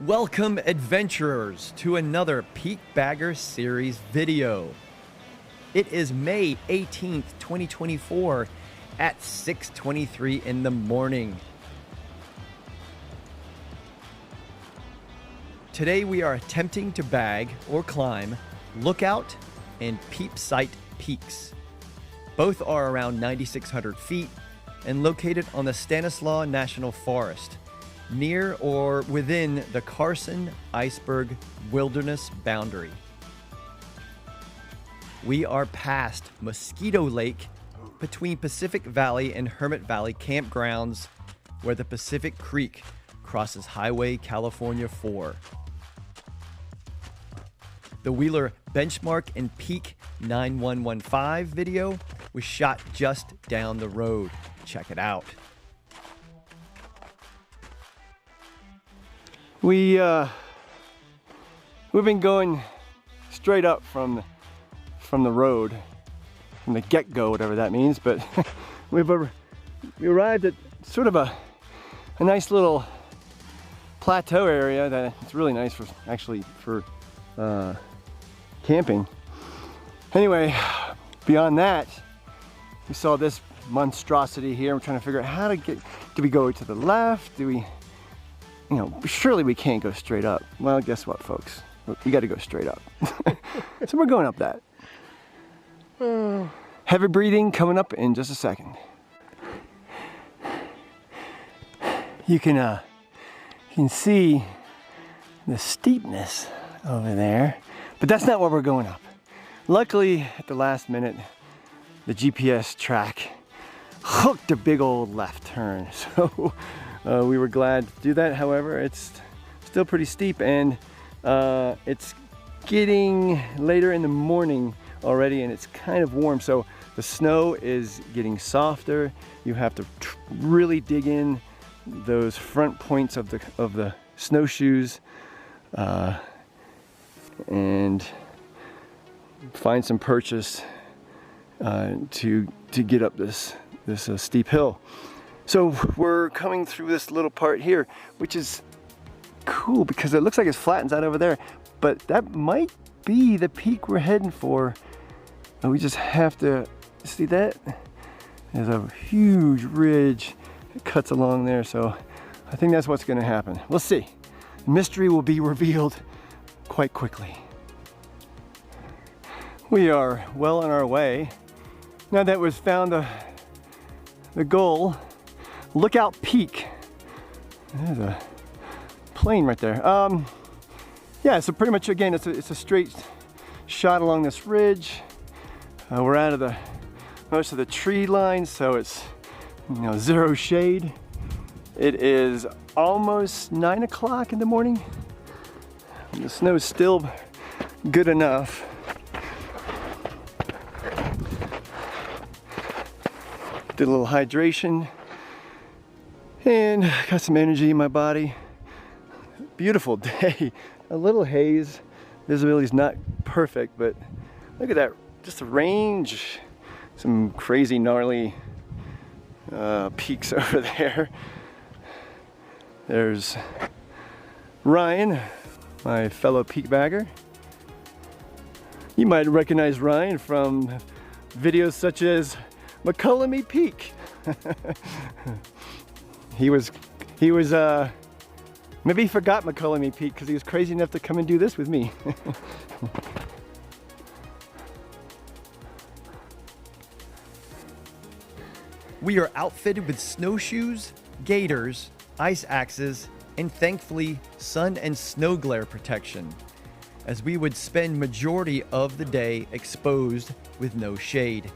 Welcome adventurers to another Peakbagger series video. It is May 18th, 2024 at 6:23 in the morning. Today we are attempting to bag or climb Lookout and Peep Sight Peaks. Both are around 9,600 feet and located on the Stanislaus National Forest, near or within the Carson Iceberg Wilderness boundary. We are past Mosquito Lake between Pacific Valley and Hermit Valley campgrounds where the Pacific Creek crosses Highway California 4. The Wheeler Benchmark and Peak 9115 video was shot just down the road. Check it out. We've been going straight up from the road, from the get-go, whatever that means, but we arrived at sort of a nice little plateau area that it's really nice for camping. Anyway, beyond that, we saw this monstrosity here. We're trying to figure out how to do we go to the left? Do we, surely we can't go straight up. Well, guess what, folks? We got to go straight up. So we're going up that. Heavy breathing coming up in just a second. You can see the steepness over there, but that's not where we're going up. Luckily, at the last minute, the GPS track hooked a big old left turn, so we were glad to do that. However, it's still pretty steep, and it's getting later in the morning already, and it's kind of warm, so the snow is getting softer. You have to really dig in those front points of the snowshoes and find some purchase to get up this steep hill. So we're coming through this little part here, which is cool because it looks like it flattens out over there, but that might be the peak we're heading for. And we just have to see that. There's a huge ridge that cuts along there, so I think that's what's going to happen. We'll see. The mystery will be revealed quite quickly. We are well on our way. Now that we've found the goal, Lookout Peak. There's a plane right there. Yeah, so pretty much again, it's a straight shot along this ridge. We're out of most of the tree lines, so it's zero shade. It is almost 9 o'clock in the morning. The snow is still good enough. Did a little hydration and got some energy in my body. Beautiful day. A little haze. Visibility is not perfect, but look at that. Just the range. Some crazy gnarly peaks over there. There's Ryan, my fellow peakbagger. You might recognize Ryan from videos such as Mokelumne Peak. He was maybe he forgot Mokelumne Peak because he was crazy enough to come and do this with me. We are outfitted with snowshoes, gaiters, ice axes, and thankfully sun and snow glare protection, as we would spend majority of the day exposed with no shade.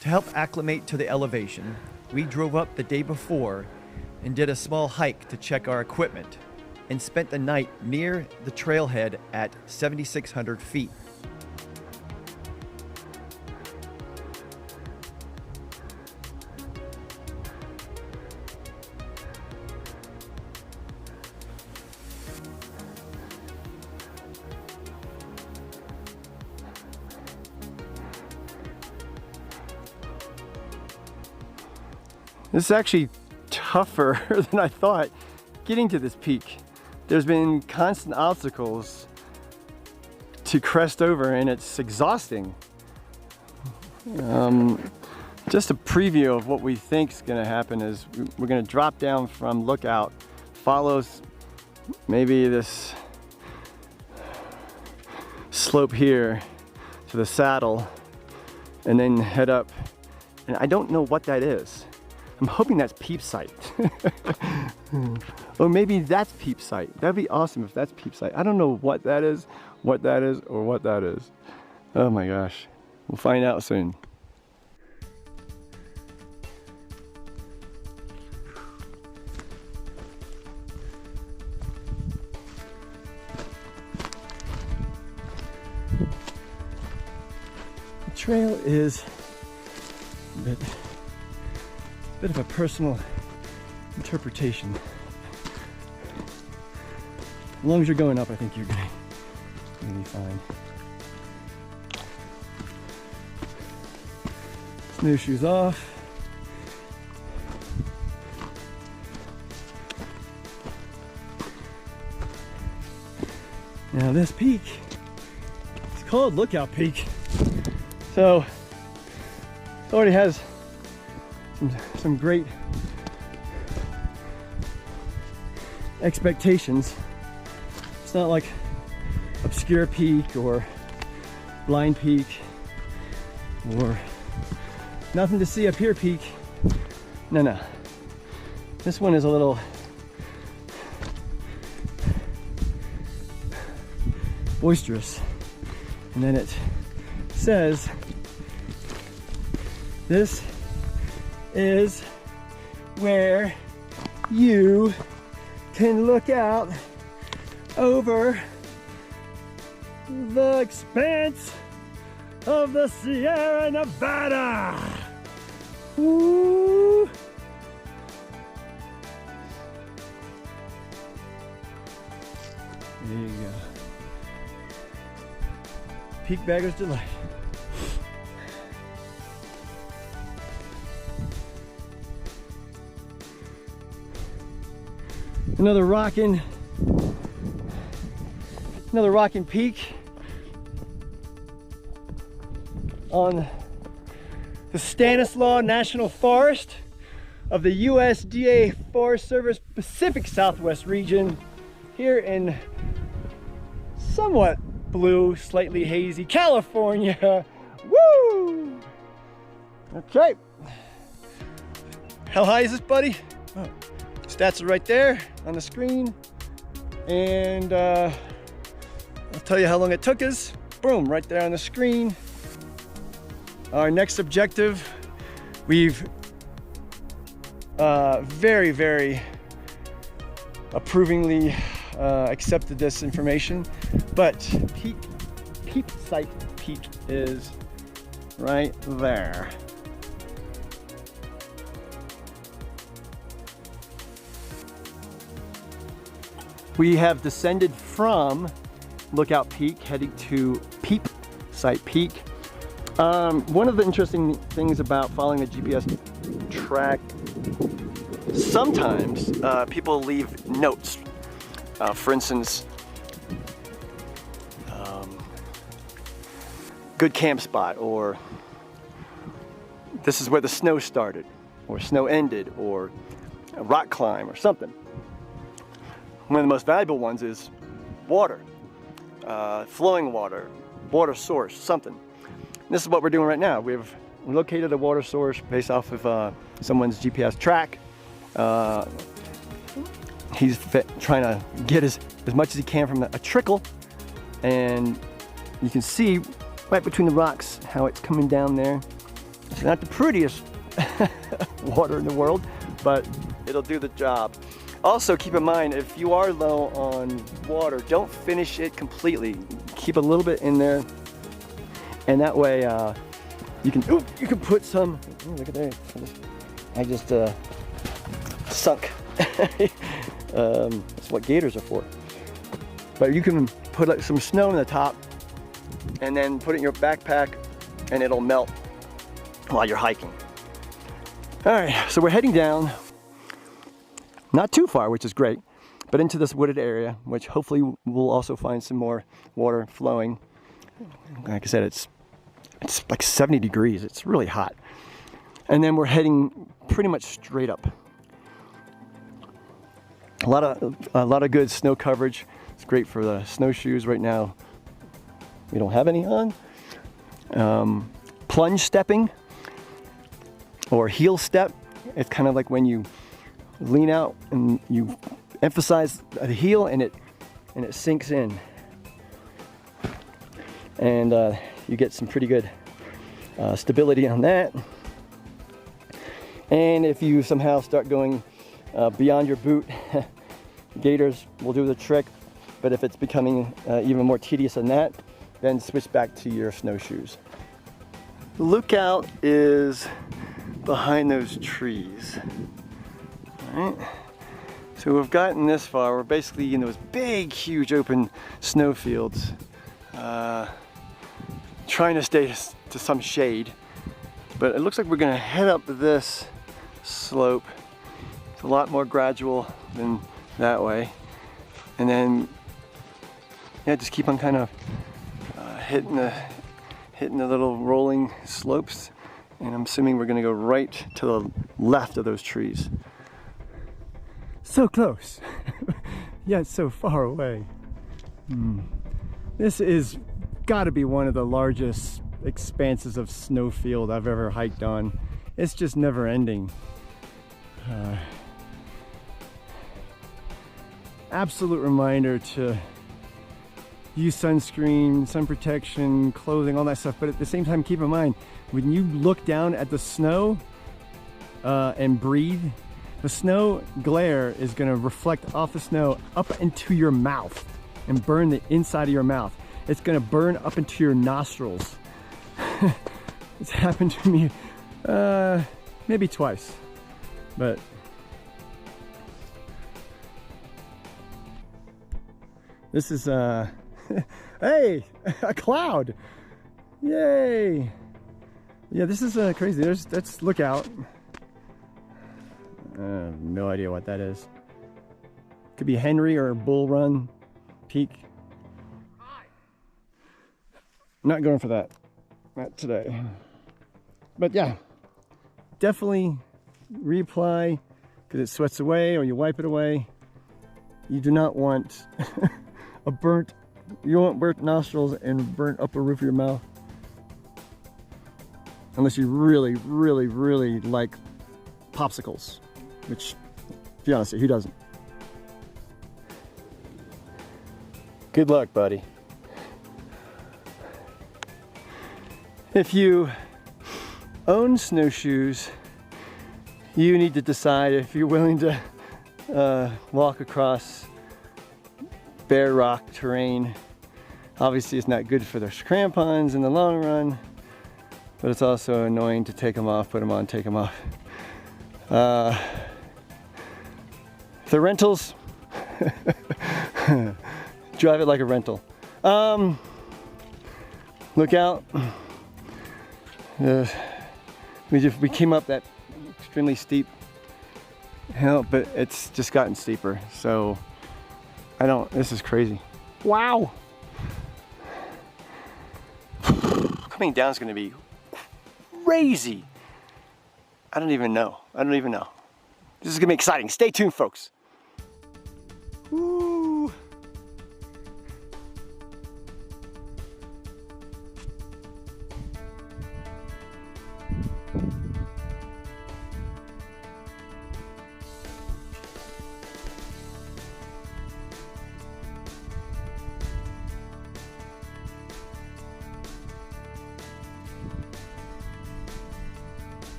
To help acclimate to the elevation, we drove up the day before and did a small hike to check our equipment, and spent the night near the trailhead at 7,600 feet. This is actually tougher than I thought getting to this peak. There's been constant obstacles to crest over, and it's exhausting. Just a preview of what we think is going to happen is we're going to drop down from Lookout, follow maybe this slope here to the saddle, and then head up. And I don't know what that is. I'm hoping that's Peep Sight. Or maybe that's Peep Sight. That'd be awesome if that's Peep Sight. I don't know what that is, or what that is. Oh my gosh. We'll find out soon. The trail is a bit of a personal interpretation. As long as you're going up, I think you're gonna be fine. Snowshoes off. Now this peak, it's called Lookout Peak. So it already has some great expectations. It's not like Obscure Peak or Blind Peak or Nothing to See Up Here Peak. No. This one is a little boisterous. And then it says, this is where you can look out over the expanse of the Sierra Nevada. Woo! There you go. Peakbagger's delight. Another rockin' peak on the Stanislaus National Forest of the USDA Forest Service Pacific Southwest region here in somewhat blue, slightly hazy California. Woo! Okay. How high is this, buddy? Oh. Stats are right there on the screen. And I'll tell you how long it took us. Boom, right there on the screen. Our next objective, we've very, very approvingly accepted this information, but Peep Sight Peak is right there. We have descended from Lookout Peak, heading to Peep Sight Peak. One of the interesting things about following the GPS track, sometimes people leave notes. For instance, good camp spot, or this is where the snow started, or snow ended, or a rock climb, or something. One of the most valuable ones is water, flowing water, water source, something. This is what we're doing right now. We've located a water source based off of someone's GPS track. He's trying to get as much as he can from a trickle, and you can see right between the rocks how it's coming down there. It's not the prettiest water in the world, but it'll do the job. Also, keep in mind, if you are low on water, don't finish it completely. Keep a little bit in there, and that way you can put some. Ooh, look at that! I just sunk. That's what gators are for. But you can put like some snow in the top, and then put it in your backpack, and it'll melt while you're hiking. All right, so we're heading down, not too far, which is great, but into this wooded area, which hopefully we'll also find some more water flowing. Like I said, it's like 70 degrees. It's really hot. And then we're heading pretty much straight up. A lot of good snow coverage. It's great for the snowshoes right now. We don't have any on. Plunge stepping or heel step. It's kind of like when you lean out and you emphasize the heel and it sinks in. And you get some pretty good stability on that. And if you somehow start going beyond your boot, gaiters will do the trick. But if it's becoming even more tedious than that, then switch back to your snowshoes. The lookout is behind those trees. All right. So we've gotten this far. We're basically in those big, huge open snow fields, trying to stay to some shade. But it looks like we're gonna head up this slope. It's a lot more gradual than that way. And then, yeah, just keep on kind of hitting the little rolling slopes. And I'm assuming we're gonna go right to the left of those trees. So close, yet so far away. This is gotta be one of the largest expanses of snowfield I've ever hiked on. It's just never ending. Absolute reminder to use sunscreen, sun protection, clothing, all that stuff. But at the same time, keep in mind, when you look down at the snow and breathe, the snow glare is going to reflect off the snow up into your mouth and burn the inside of your mouth. It's going to burn up into your nostrils. It's happened to me maybe twice, but this is hey, a cloud. Yay. Yeah, this is crazy. Let's look out. I have no idea what that is. Could be Henry or Bull Run Peak. I'm not going for that. Not today. But yeah, definitely reapply because it sweats away or you wipe it away. You do not want you want burnt nostrils and burnt upper roof of your mouth. Unless you really, really, really like popsicles. Which, to be honest, who doesn't? Good luck, buddy. If you own snowshoes, you need to decide if you're willing to walk across bare rock terrain. Obviously, it's not good for the crampons in the long run, but it's also annoying to take them off, put them on, take them off. The rentals, drive it like a rental. Look out. We came up that extremely steep hill, but it's just gotten steeper. So this is crazy. Wow. Coming down is going to be crazy. I don't even know. This is going to be exciting. Stay tuned, folks. Woo.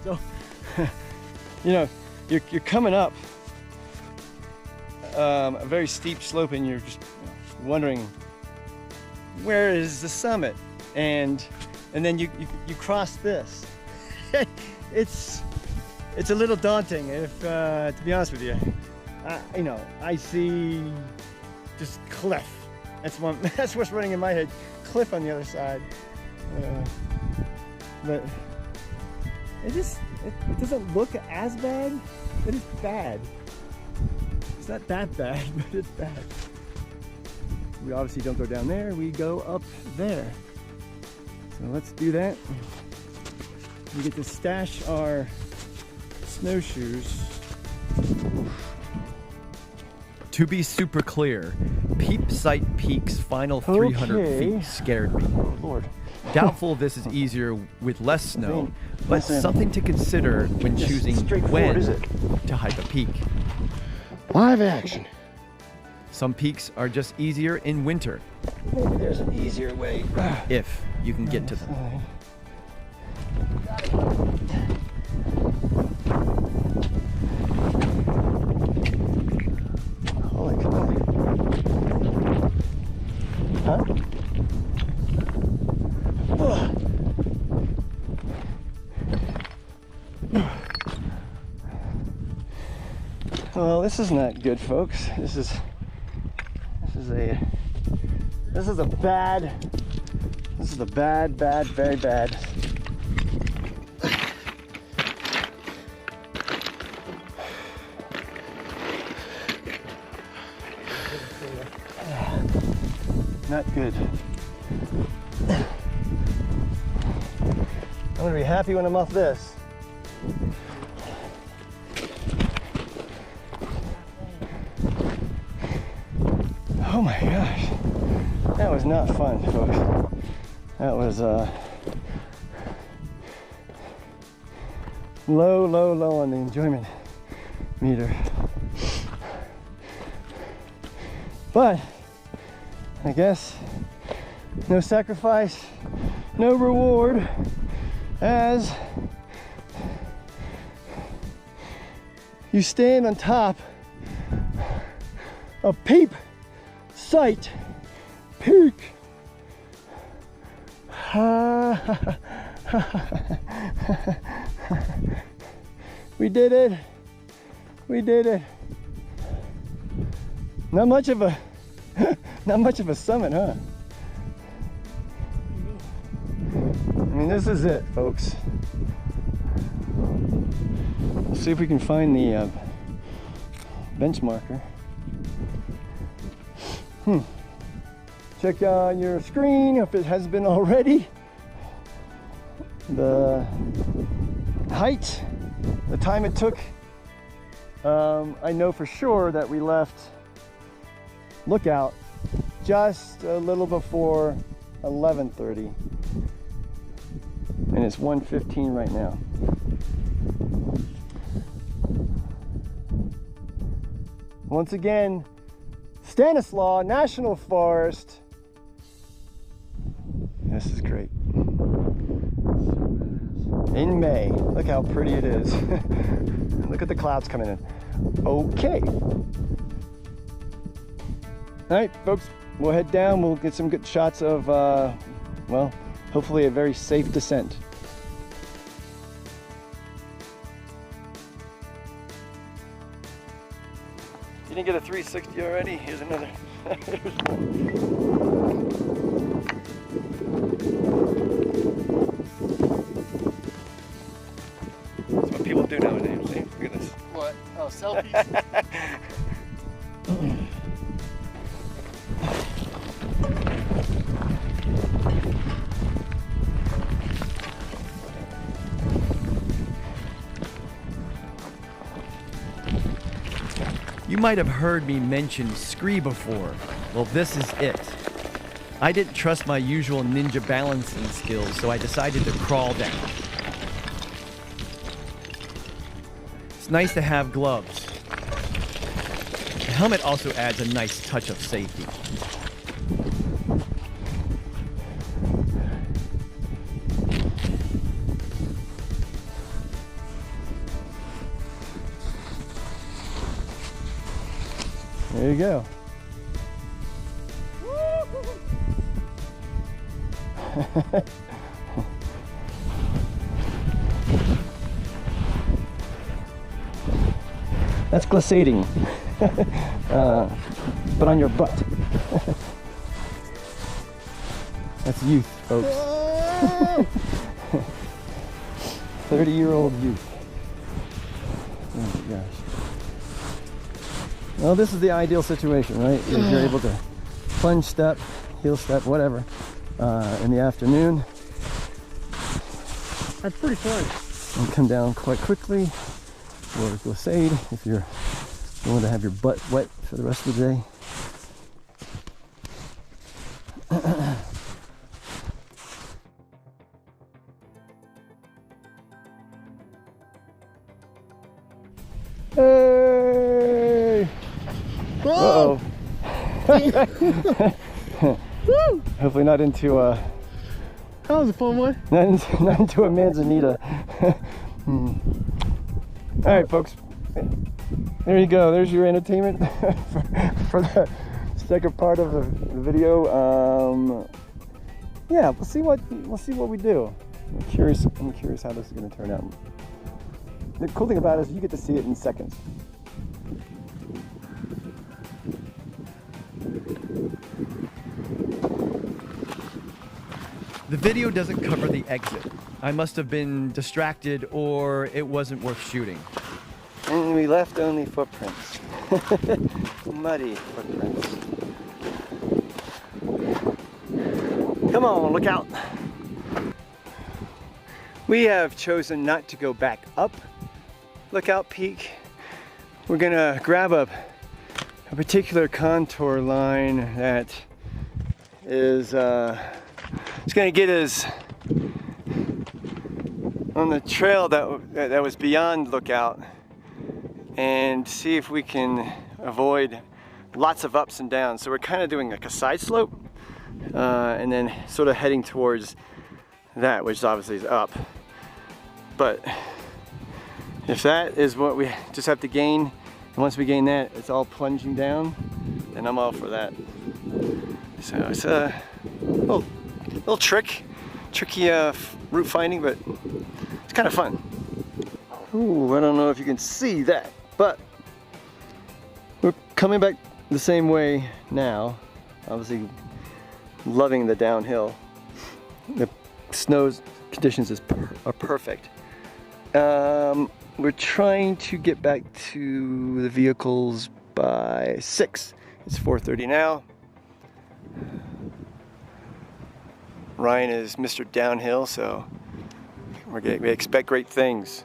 So, you know, you're coming up a very steep slope and you're just wondering, where is the summit? And then you cross this. It's a little daunting, if to be honest with you. I see just cliff. That's what's running in my head. Cliff on the other side. but it doesn't look as bad, but it's bad. It's not that bad, but it's bad. We obviously don't go down there, we go up there. So let's do that. We get to stash our snowshoes. To be super clear, Peep Sight Peak's final 300 feet scared me. Oh, Lord. Doubtful this is easier with less snow, but Listen. something to consider when choosing when is it? to hike a peak. Live action. Some peaks are just easier in winter, Maybe there's an easier way. if you can get to them. Holy cow. Huh? Well, this is not good, folks. This is a bad, very bad. Not good. I'm gonna be happy when I'm off this. Oh my gosh, that was not fun, folks. That was low on the enjoyment meter. But I guess no sacrifice, no reward, as you stand on top of Peep Sight Peak. We did it. We did it. Not much of a summit, huh? I mean, this is it, folks. Let's see if we can find the bench marker. Check on your screen if it has been already. The height, the time it took. I know for sure that we left Lookout just a little before 11:30, and it's 1:15 right now. Once again, Stanislaus National Forest. This is great. In May. Look how pretty it is. Look at the clouds coming in. Okay. All right, folks, we'll head down. We'll get some good shots of, well, hopefully a very safe descent. You didn't get a 360 already? Here's another. Here's more. That's what people do nowadays. See? Look at this. What? Oh, selfies? You might have heard me mention scree before. Well, this is it. I didn't trust my usual ninja balancing skills, so I decided to crawl down. It's nice to have gloves. The helmet also adds a nice touch of safety. There you go. That's glissading, but on your butt. That's youth, folks. 30-year-old youth. Oh my gosh. Well, this is the ideal situation, right? If you're able to plunge step, heel step, whatever, in the afternoon. That's pretty fun. And come down quite quickly, or glissade if you're going to have your butt wet for the rest of the day. Hey! Uh-oh. Hopefully not into That was a fun one. not into a manzanita. All right, folks. There you go. There's your entertainment for the second part of the video. Yeah, we'll see what we do. I'm curious how this is going to turn out. The cool thing about it is you get to see it in seconds. The video doesn't cover the exit. I must have been distracted or it wasn't worth shooting. And we left only footprints. Muddy footprints. Come on, look out. We have chosen not to go back up Lookout Peak. We're gonna grab a particular contour line that is it's gonna get us on the trail that was beyond Lookout, and see if we can avoid lots of ups and downs. So we're kind of doing like a side slope and then sort of heading towards that, which obviously is up. But if that is what we just have to gain, and once we gain that, it's all plunging down, then I'm all for that. So it's a little tricky route finding, but it's kind of fun. Ooh, I don't know if you can see that, but we're coming back the same way now. Obviously loving the downhill. The snow conditions are perfect. We're trying to get back to the vehicles by 6. It's 4:30 now. Ryan is Mr. Downhill, so we expect great things.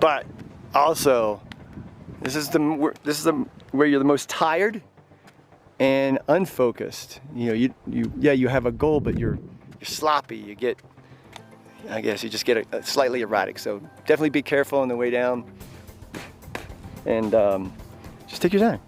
But also, this is where you're the most tired and unfocused. You know, you have a goal, but you're sloppy. I guess you just get slightly erratic. So definitely be careful on the way down, and just take your time.